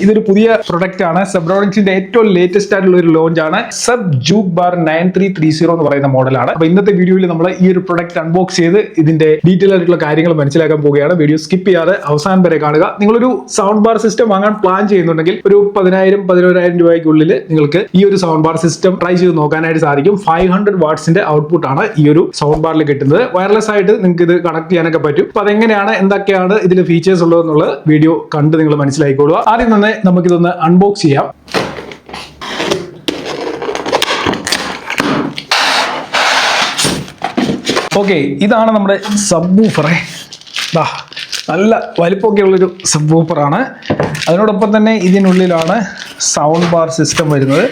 ഇതൊരു പുതിയ പ്രൊഡക്റ്റ് ആണ്. സെബ്രോണിക്സിന്റെ ഏറ്റവും ലേറ്റസ്റ്റ് ആയിട്ടുള്ള ഒരു ലോഞ്ച് ആണ്. സബ് ജൂക്ക് ബാർ 9330 എന്ന് പറയുന്ന മോഡലാണ്. അപ്പൊ ഇന്നത്തെ വീഡിയോയിൽ നമ്മൾ ഈ ഒരു പ്രൊഡക്റ്റ് അൺബോക്സ് ചെയ്ത് ഇതിന്റെ ഡീറ്റെയിൽ ആയിട്ടുള്ള കാര്യങ്ങൾ മനസ്സിലാക്കാൻ പോവുകയാണ്. വീഡിയോ സ്കിപ്പ് ചെയ്യാതെ അവസാനം വരെ കാണുക. നിങ്ങളൊരു സൗണ്ട് ബാർ സിസ്റ്റം വാങ്ങാൻ പ്ലാൻ ചെയ്യുന്നുണ്ടെങ്കിൽ ഒരു 10,000-11,000 രൂപയ്ക്കുള്ളിൽ നിങ്ങൾക്ക് ഈ ഒരു സൗണ്ട് ബാർ സിസ്റ്റം ട്രൈ ചെയ്ത് നോക്കാനായിട്ട് സാധിക്കും. 500 വാട്ട്സിന്റെ ഔട്ട്പുട്ട് ആണ് ഈ ഒരു സൗണ്ട് ബാറിൽ കിട്ടുന്നത്. വയർലെസ് ആയിട്ട് നിങ്ങൾക്ക് ഇത് കണക്ട് ചെയ്യാനൊക്കെ പറ്റും. അപ്പൊ അതെങ്ങനെയാണ്, എന്തൊക്കെയാണ് ഇതിന്റെ ഫീച്ചേഴ്സ് ഉള്ളതെന്നുള്ള വീഡിയോ കണ്ട് നിങ്ങൾ മനസ്സിലാക്കിക്കൊള്ളുക. ആദ്യം തന്നെ നമുക്കിതൊന്ന് അൺബോക്സ് ചെയ്യാം. ഓക്കെ, ഇതാണ് നമ്മുടെ സബ് വൂഫറെ. നല്ല വലിപ്പമൊക്കെ ഉള്ളൊരു സബ് വൂഫറാണ്. അതിനോടൊപ്പം തന്നെ ഇതിനുള്ളിലാണ് സൗണ്ട് ബാർ സിസ്റ്റം വരുന്നത്.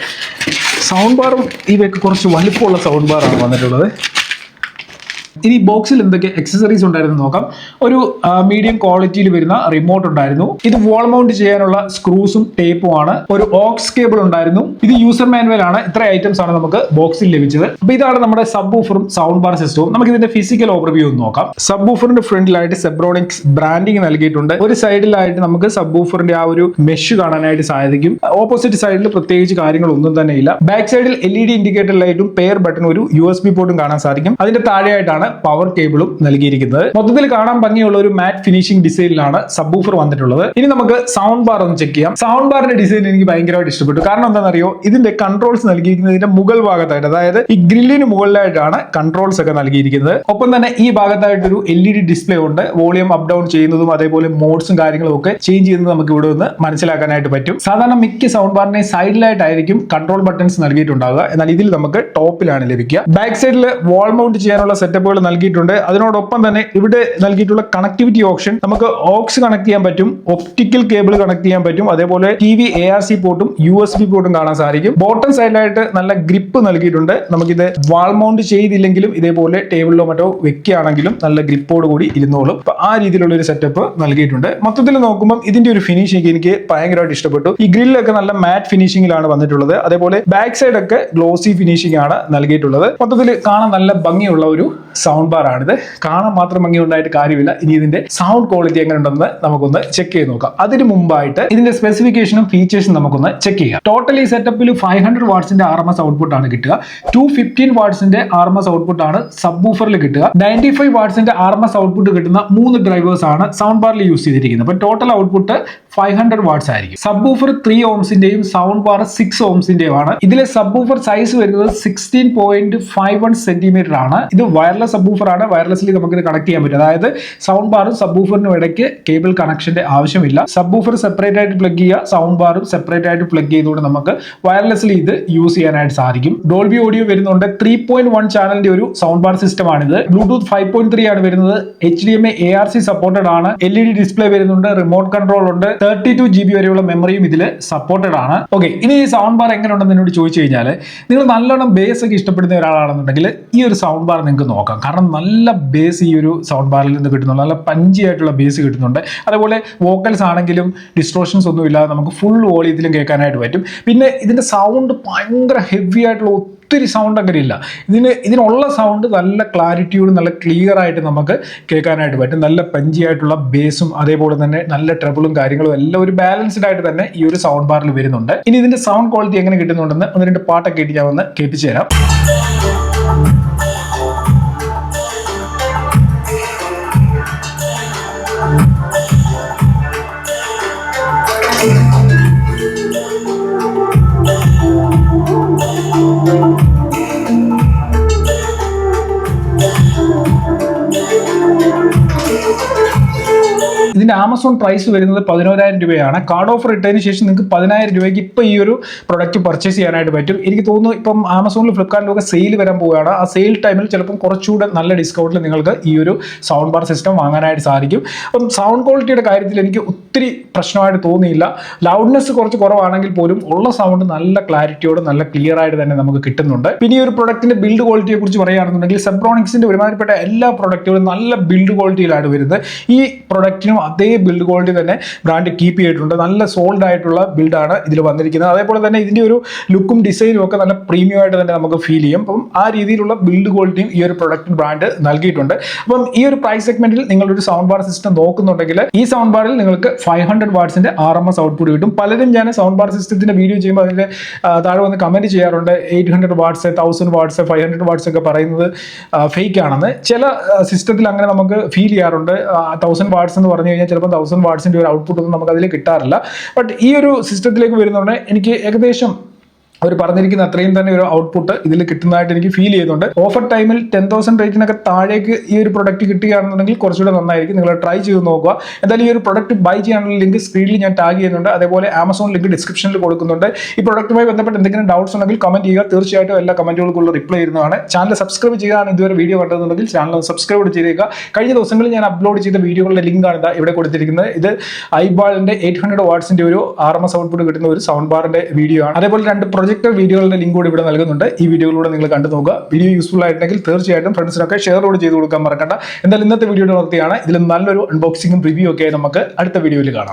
സൗണ്ട് ബാറും ഇവയൊക്കെ കുറച്ച് വലിപ്പമുള്ള സൗണ്ട് ബാറാണ് വന്നിട്ടുള്ളത്. ഇനി ബോക്സിൽ എന്തൊക്കെ അക്സസറീസ് ഉണ്ടായിരുന്നു നോക്കാം. ഒരു മീഡിയം ക്വാളിറ്റിയിൽ വരുന്ന റിമോട്ട് ഉണ്ടായിരുന്നു. ഇത് വാൾ മൗണ്ട് ചെയ്യാനുള്ള സ്ക്രൂസും ടേപ്പും ആണ്. ഒരു ഓക്സ് കേബിൾ ഉണ്ടായിരുന്നു. ഇത് യൂസർ മാനുവൽ ആണ്. ഇത്ര ഐറ്റംസ് ആണ് നമുക്ക് ബോക്സിൽ ലഭിച്ചത്. അപ്പൊ ഇതാണ് നമ്മുടെ സബ് വൂഫറും സൗണ്ട് ബാർ സിസ്റ്റവും. നമുക്ക് ഇതിന്റെ ഫിസിക്കൽ ഓവർവ്യൂ ഒന്ന് നോക്കാം. സബ് വൂഫറിന്റെ ഫ്രണ്ടിലായിട്ട് സെബ്രോണിക്സ് ബ്രാൻഡിങ് നൽകിയിട്ടുണ്ട്. ഒരു സൈഡിലായിട്ട് നമുക്ക് സബ് വൂഫറിന്റെ ആ ഒരു മെഷ് കാണാനായിട്ട് സാധിക്കും. ഓപ്പോസിറ്റ് സൈഡിൽ പ്രത്യേകിച്ച് കാര്യങ്ങളൊന്നും തന്നെ ഇല്ല. ബാക്ക് സൈഡിൽ LED ഇൻഡിക്കേറ്റർ ലൈറ്റും പെയർ ബട്ടൺ ഒരു USB പോർട്ടും കാണാൻ സാധിക്കും. അതിന്റെ താഴെയായിട്ടാണ് പവർ കേബിളും നൽകിയിരിക്കുന്നത്. മൊത്തത്തിൽ കാണാൻ ഭംഗിയുള്ള ഒരു മാറ്റ് ഫിനിഷിംഗ് ഡിസൈനിലാണ് സബ് വൂഫർ വന്നിട്ടുള്ളത്. ഇനി നമുക്ക് സൗണ്ട് ബാർ ഒന്ന് ചെക്ക് ചെയ്യാം. സൗണ്ട് ബാറിന്റെ ഡിസൈൻ എനിക്ക് ഭയങ്കരമായിട്ട് ഇഷ്ടപ്പെട്ടു. കാരണം എന്താണെന്നറിയോ, ഇതിന്റെ കൺട്രോൾസ് നൽകിയിരിക്കുന്നതിന്റെ മുകൾ ഭാഗത്തായിട്ട്, അതായത് ഈ ഗ്രില്ലിന് മുകളിലായിട്ടാണ് കൺട്രോൾസ് ഒക്കെ നൽകിയിരിക്കുന്നത്. ഒപ്പം തന്നെ ഈ ഭാഗത്തായിട്ടൊരു LED ഡിസ്പ്ലേ ഉണ്ട്. വോളിയം അപ്പ് ഡൗൺ ചെയ്യുന്നതും അതേപോലെ മോഡ്സും കാര്യങ്ങളും ഒക്കെ ചേഞ്ച് ചെയ്യുന്നത് നമുക്ക് ഇവിടെ നിന്ന് മനസ്സിലാക്കാനായിട്ട് പറ്റും. സാധാരണ മിക്ക സൗണ്ട് ബാറിനെ സൈഡിലായിട്ടായിരിക്കും കൺട്രോൾ ബട്ടൺസ് നൽകിയിട്ടുണ്ടാവുക. എന്നാൽ ഇതിൽ നമുക്ക് ടോപ്പിലാണ് ലഭിക്കുക. ബാക്ക് സൈഡിൽ വാൾ മൗണ്ട് ചെയ്യാനുള്ള സെറ്റപ്പുകൾ നൽകിയിട്ടുണ്ട്. അതിനോടൊപ്പം തന്നെ ഇവിടെ നൽകിയിട്ടുള്ള കണക്ടിവിറ്റി ഓപ്ഷൻ, നമുക്ക് ഓക്സ് കണക്ട് ചെയ്യാൻ പറ്റും, ഒപ്റ്റിക്കൽ കേബിൾ കണക്ട് ചെയ്യാൻ പറ്റും, അതേപോലെ TV ARC പോർട്ടും USB പോർട്ടും കാണാൻ സാധിക്കും. ബോട്ടം സൈഡിലായിട്ട് നല്ല ഗ്രിപ്പ് നൽകിയിട്ടുണ്ട്. നമുക്കിത് വാൾ മൗണ്ട് ചെയ്തില്ലെങ്കിലും ഇതേപോലെ ടേബിളിലോ മറ്റോ വെക്കുകയാണെങ്കിലും നല്ല ഗ്രിപ്പോട് കൂടി ഇരുന്നോളും. അപ്പൊ ആ രീതിയിലുള്ള ഒരു സെറ്റപ്പ് നൽകിയിട്ടുണ്ട്. മൊത്തത്തിൽ നോക്കുമ്പോൾ ഇതിന്റെ ഒരു ഫിനിഷിംഗ് എനിക്ക് ഭയങ്കരമായിട്ട് ഇഷ്ടപ്പെട്ടു. ഈ ഗ്രില്ലൊക്കെ നല്ല മാറ്റ് ഫിനിഷിംഗിലാണ് വന്നിട്ടുള്ളത്. അതേപോലെ ബാക്ക് സൈഡ് ഒക്കെ ഗ്ലോസി ഫിനിഷിംഗ് ആണ് നൽകിയിട്ടുള്ളത്. മൊത്തത്തിൽ കാണാൻ നല്ല ഭംഗിയുള്ള ഒരു സൗണ്ട് ബാർ ആണിത്. കാണാൻ മാത്രം ഭംഗി ഉണ്ടായിട്ട് കാര്യമില്ല. ഇനി ഇതിന്റെ സൗണ്ട് ക്വാളിറ്റി എങ്ങനെ ഉണ്ടെന്ന് നമുക്കൊന്ന് ചെക്ക് ചെയ്ത് നോക്കാം. അതിന് മുമ്പായിട്ട് ഇതിന്റെ സ്പെസിഫിക്കേഷനും ഫീച്ചേഴ്സും നമുക്കൊന്ന് ചെക്ക് ചെയ്യാം. ടോട്ടൽ ഈ സെറ്റപ്പിൽ 500 വാട്ട്സിന്റെ RMS ഔട്ട്പുട്ട് ആണ് കിട്ടുക. 215 വാട്ട്സിന്റെ RMS ഔട്ട്പുട്ട് ആണ് സബ് വൂഫറിൽ കിട്ടുക. 95 വാട്ട്സിന്റെ RMS ഔട്ട്പുട്ട് കിട്ടുന്ന 3 ഡ്രൈവേഴ്സ് ആണ് സൗണ്ട് ബാറിൽ യൂസ് ചെയ്തിരിക്കുന്നത്. അപ്പൊ ടോട്ടൽ ഔട്ട്പുട്ട് 500 വാട്ട്സ് ആയിരിക്കും. സബ് വൂഫർ 3 ohmസിന്റെയും സൗണ്ട് ബാർ 6 ohmസിന്റെയും ആണ്. ഇതിലെ സബ് വൂഫർ സൈസ് വരുന്നത് 16.51 സെന്റിമീറ്റർ ആണ്. ഇത് വയർലെസ് സബ് വൂഫർ ആണ്. വയർലെസ്ലി നമുക്ക് ഇത് കണക്ട് ചെയ്യാൻ പറ്റും. അതായത് സൗണ്ട് ബാറും സബ് വൂഫറിനും ഇടയ്ക്ക് കേബിൾ കണക്ഷന്റെ ആവശ്യമില്ല. സബ് വൂഫർ സെപ്പറേറ്റ് ആയിട്ട് പ്ലഗ് ചെയ്യുക, സൗണ്ട് ബാറും സെപ്പറേറ്റ് ആയിട്ട് പ്ലഗ് ചെയ്തുകൊണ്ട് നമുക്ക് വയർലെസ്ലി ഇത് യൂസ് ചെയ്യാനായിട്ട് സാധിക്കും. ഡോൾബി ഓഡിയോ വരുന്നുണ്ട്. 3.1 ചാനലിന്റെ ഒരു സൗണ്ട് ബാർ സിസ്റ്റം ആണിത്. ബ്ലൂടൂത്ത് 5.3 ആണ് വരുന്നത്. HDMI ARC സപ്പോർട്ടഡ് ആണ്. LED ഡിസ്പ്ലേ വരുന്നുണ്ട്. റിമോട്ട് കൺട്രോൾ ഉണ്ട്. 32 GB വരെയുള്ള മെമ്മറിയും ഇതിൽ സപ്പോർട്ടഡ് ആണ്. ഓക്കെ, ഇനി ഈ സൗണ്ട് ബാർ എങ്ങനെ ഉണ്ടെന്ന് എന്നോട് ചോദിച്ചു കഴിഞ്ഞാൽ, നിങ്ങൾ നല്ലോണം ബേസ് ഒക്കെ ഇഷ്ടപ്പെടുന്ന ഒരാളാണെന്നുണ്ടെങ്കിൽ ഈ ഒരു സൗണ്ട് ബാർ നിങ്ങൾക്ക് നോക്കാം. കാരണം നല്ല ബേസ് ഈ ഒരു സൗണ്ട് ബാറിൽ നിന്ന് കിട്ടുന്നുണ്ട്. നല്ല പഞ്ചി ആയിട്ടുള്ള ബേസ് കിട്ടുന്നുണ്ട്. അതേപോലെ വോക്കൽസ് ആണെങ്കിലും ഡിസ്ട്രോഷൻസ് ഒന്നും ഇല്ലാതെ നമുക്ക് ഫുൾ വോളിയത്തിലും കേൾക്കാനായിട്ട് പറ്റും. പിന്നെ ഇതിന്റെ സൗണ്ട് ഭയങ്കര ഹെവി ആയിട്ടുള്ള ഒത്തിരി സൗണ്ട് അങ്ങനെ ഇല്ല. ഇതിനുള്ള സൗണ്ട് നല്ല ക്ലാരിറ്റിയോട് നല്ല ക്ലിയർ ആയിട്ട് നമുക്ക് കേൾക്കാനായിട്ട് പറ്റും. നല്ല പഞ്ചി ആയിട്ടുള്ള ബേസും അതേപോലെ തന്നെ നല്ല ട്രബിളും കാര്യങ്ങളും എല്ലാം ഒരു ബാലൻസ്ഡ് ആയിട്ട് തന്നെ ഈ ഒരു സൗണ്ട് ബാറിൽ വരുന്നുണ്ട്. ഇനി ഇതിന്റെ സൗണ്ട് ക്വാളിറ്റി എങ്ങനെ കിട്ടുന്നുണ്ടെന്ന് 1-2 പാട്ടൊക്കെ ഇട്ട് ഞാൻ ഒന്ന് കേൾപ്പിച്ചു തരാം. ഇതിന്റെ ആമസോൺ പ്രൈസ് വരുന്നത് 11,000 രൂപയാണ്. കാർഡ് ഓഫർ ഇട്ടതിന് ശേഷം നിങ്ങൾക്ക് 10,000 രൂപയ്ക്ക് ഇപ്പൊ ഈ ഒരു പ്രൊഡക്റ്റ് പർച്ചേസ് ചെയ്യാനായിട്ട് പറ്റും. എനിക്ക് തോന്നുന്നു ഇപ്പം ആമസോണിലും ഫ്ലിപ്കാർട്ടിലൊക്കെ സെയിൽ വരാൻ പോവുകയാണ്. ആ സെയിൽ ടൈമിൽ ചിലപ്പം കുറച്ചുകൂടെ നല്ല ഡിസ്കൗണ്ടിൽ നിങ്ങൾക്ക് ഈ ഒരു സൗണ്ട് ബാർ സിസ്റ്റം വാങ്ങാനായിട്ട് സാധിക്കും. അപ്പം സൗണ്ട് ക്വാളിറ്റിയുടെ കാര്യത്തിൽ എനിക്ക് ഒത്തിരി പ്രശ്നമായിട്ട് തോന്നിയില്ല. ലൗഡ്നെസ് കുറച്ച് കുറവാണെങ്കിൽ പോലും ഉള്ള സൗണ്ട് നല്ല ക്ലാരിറ്റിയോട് നല്ല ക്ലിയർ ആയിട്ട് തന്നെ നമുക്ക് കിട്ടുന്നുണ്ട്. പിന്നെ ഈ ഒരു പ്രൊഡക്റ്റിന്റെ ബിൽഡ് ക്വാളിറ്റിയെ കുറിച്ച് പറയുകയാണെന്നുണ്ടെങ്കിൽ സെബ്രോണിക്സിന്റെ ഒരുമാതിരിപ്പെട്ട എല്ലാ പ്രൊഡക്റ്റുകളും നല്ല ബിൽഡ് ക്വാളിറ്റിയിലാണ് വരുന്നത്. ഈ പ്രൊഡക്റ്റിനും അതേ ബിൽഡ് ക്വാളിറ്റി തന്നെ ബ്രാൻഡ് കീപ്പ് ചെയ്തിട്ടുണ്ട്. നല്ല സോൾഡ് ആയിട്ടുള്ള ബിൽഡാണ് ഇതിൽ വന്നിരിക്കുന്നത്. അതേപോലെ തന്നെ ഇതിന്റെ ഒരു ലുക്കും ഡിസൈനും ഒക്കെ നല്ല പ്രീമിയം ആയിട്ട് തന്നെ നമുക്ക് ഫീൽ ചെയ്യും. അപ്പം ആ രീതിയിലുള്ള ബിൽഡ് ക്വാളിറ്റിയും ഈ ഒരു പ്രൊഡക്റ്റ് ബ്രാൻഡ് നൽകിയിട്ടുണ്ട്. അപ്പം ഈ ഒരു പ്രൈസ് സെഗ്മെന്റിൽ നിങ്ങളൊരു സൗണ്ട് ബാർ സിസ്റ്റം നോക്കുന്നുണ്ടെങ്കിൽ ഈ സൗണ്ട് ബാറിൽ നിങ്ങൾക്ക് 500 വാട്ട്സിന്റെ RMS ഔട്ട്പുട്ട് കിട്ടും. പലരും ഞാൻ സൗണ്ട് ബാർ സിസ്റ്റത്തിന്റെ വീഡിയോ ചെയ്യുമ്പോൾ അതിന്റെ താഴെ വന്ന് കമന്റ് ചെയ്യാറുണ്ട് 800 വാട്ട്സ് 1000 വാട്ട്സ് 500 വാട്ട്സ് ഒക്കെ പറയുന്നത് ഫേക്ക് ആണെന്ന്. ചില സിസ്റ്റത്തിൽ അങ്ങനെ നമുക്ക് ഫീൽ ചെയ്യാറുണ്ട്. 1000 വാട്ട്സ് എന്ന് പറഞ്ഞു കഴിഞ്ഞാൽ ചിലപ്പോൾ 1000 വാട്ട്സിന്റെ ഒരു ഔട്ട്പുട്ട് ഒന്നും നമുക്ക് അതിൽ കിട്ടാറില്ല. ബട്ട് ഈ ഒരു സിസ്റ്റത്തിലേക്ക് വരുന്നതുകൊണ്ട് എനിക്ക് ഏകദേശം അവർ പറഞ്ഞിരിക്കുന്ന അത്രയും തന്നെ ഒരു ഔട്ട്പുട്ട് ഇതിൽ കിട്ടുന്നതായിട്ട് എനിക്ക് ഫീൽ ചെയ്യുന്നുണ്ട്. ഓഫർ ടൈമിൽ 10,000 റേറ്റിനൊക്കെ താഴേക്ക് ഈ ഒരു പ്രൊഡക്റ്റ് കിട്ടുകയാണെന്നുണ്ടെങ്കിൽ കുറച്ചുകൂടെ നന്നായിരിക്കും. നിങ്ങൾ ട്രൈ ചെയ്ത് നോക്കുക. എന്തായാലും ഈ ഒരു പ്രൊഡക്റ്റ് ബൈ ചെയ്യാനുള്ള ലിങ്ക് സ്ക്രീനിൽ ഞാൻ ടാഗ് ചെയ്യുന്നുണ്ട്. അതേപോലെ ആമസോൺ ലിങ്ക് ഡിസ്ക്രിപ്ഷനിൽ കൊടുക്കുന്നുണ്ട്. ഈ പ്രൊഡക്റ്റുമായി ബന്ധപ്പെട്ട് എന്തെങ്കിലും ഡൗട്ട്സ് ഉണ്ടെങ്കിൽ കമന്റ് ചെയ്യുക. തീർച്ചയായിട്ടും എല്ലാ കമന്റുകൾക്കുള്ള റിപ്ലൈ ചെയ്യുന്നതാണ്. ചാനൽ സബ്സ്ക്രൈബ് ചെയ്യാൻ ഇതുവരെ വീഡിയോ കണ്ടതെന്നുണ്ടെങ്കിൽ ചാനൽ സബ്സ്ക്രൈബ് ചെയ്തേക്കുക. കഴിഞ്ഞ ദിവസങ്ങളിൽ ഞാൻ അപ്ലോഡ് ചെയ്ത വീഡിയോകളുടെ ലിങ്കാണ് ഇതാ ഇവിടെ കൊടുത്തിരിക്കുന്നത്. ഇത് ഐബാളിന്റെ 800 വാട്ട്സിന്റെ ഒരു RMS ഔട്ട്പുട്ട് കിട്ടുന്ന ഒരു സൗണ്ട് ബാറിന്റെ വീഡിയോ ആണ്. അതേപോലെ 2 പ്രൊജക്ടർ വീഡിയോകളുടെ ലിങ്ക് കൂടി ഇവിടെ നൽകുന്നുണ്ട്. ഈ വീഡിയോയിലൂടെ നിങ്ങൾ കണ്ടു നോക്കുക. വീഡിയോ യൂസ്ഫുൾ ആയിട്ടുണ്ടെങ്കിൽ തീർച്ചയായിട്ടും ഫ്രണ്ട്സിനൊക്കെ ഷെയർ ചെയ്ത് കൊടുക്കാൻ മറക്കണ്ട. എന്തായാലും ഇന്നത്തെ വീഡിയോ നിർത്തിയാണ്. ഇതിൽ നല്ലൊരു അൺബോക്സിംഗും റിവ്യൂ ഒക്കെ നമുക്ക് അടുത്ത വീഡിയോയിൽ കാണാം.